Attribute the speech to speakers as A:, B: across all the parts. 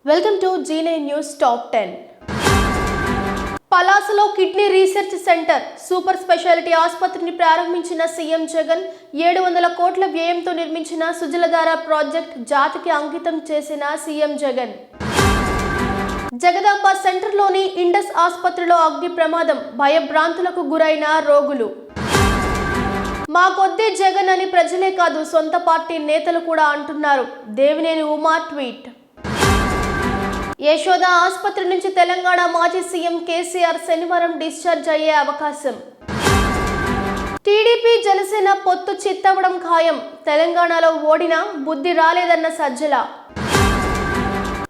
A: Welcome to G9 news top 10. పలాసలో kidney research centre super speciality ఆసుపత్రిని ప్రారంభించిన CM Jagan 700 కోట్ల వ్యయంతో నిర్మించిన సుజలధార ప్రాజెక్ట్ జాతికి అంకితం చేసిన సీఎం జగన్. జగదాంబ సెంటర్లోని ఇండస్ ఆసుపత్రిలో అగ్ని ప్రమాదం, భయభ్రాంతులకు గురైన రోగులు. మాకొద్దే జగన్ అని ప్రజలే కాదు సొంత పార్టీ నేతలు కూడా అంటున్నారు. దేవినేని ఉమా ట్వీట్. యశోద ఆసుపత్రి నుంచి తెలంగాణ మాజీ సీఎం కేసీఆర్ శనివారం డిశ్చార్జ్ అయ్యే అవకాశం. టీడీపీ జనసేన పొత్తు చిత్తవడం ఖాయం, తెలంగాణలో ఓడినా బుద్ధి రాలేదన్న సజ్జల.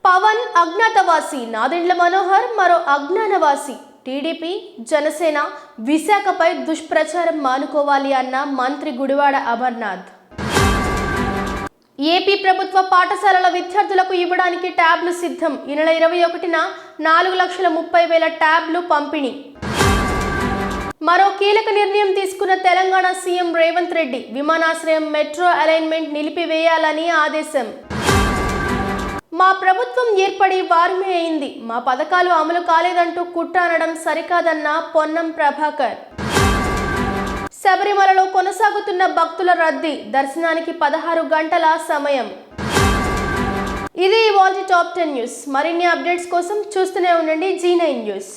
A: పవన్ అజ్ఞాతవాసి, నాదెండ్ల మనోహర్ మరో అజ్ఞానవాసి. టీడీపీ జనసేన విశాఖపై దుష్ప్రచారం మానుకోవాలి అన్న మంత్రి గుడివాడ అమర్నాథ్. ఏపీ ప్రభుత్వ పాఠశాలల విద్యార్థులకు ఇవ్వడానికి ట్యాబ్లు సిద్ధం. ఈ నెల 21న 4,30,000 ట్యాబ్లు పంపిణీ. మరో కీలక నిర్ణయం తీసుకున్న తెలంగాణ సీఎం రేవంత్ రెడ్డి, విమానాశ్రయం మెట్రో అలైన్మెంట్ నిలిపివేయాలని ఆదేశం. మా ప్రభుత్వం ఏర్పడి వారమే అయింది, మా పథకాలు అమలు కాలేదంటూ కుట్ర అనడం సరికాదన్న పొన్నం ప్రభాకర్. శబరిమలలో కొనసాగుతున్న భక్తుల రద్దీ, దర్శనానికి 16 గంటల సమయం. ఇది ఇవాల్టి టాప్ 10 న్యూస్. మరిన్ని అప్డేట్స్ కోసం చూస్తూనే ఉండండి G9 న్యూస్.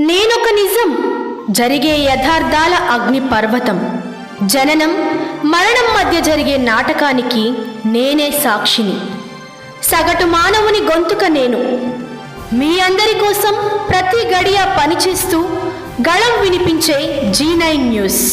B: నేనొక నిజం, జరిగే యథార్థాల అగ్ని పర్వతం. జననం మరణం మధ్య జరిగే నాటకానికి నేనే సాక్షిని. సగటు మానవుని గొంతుక నేను. మీ అందరి కోసం ప్రతి గడియ పనిచేస్తూ గళం వినిపించే G9 న్యూస్.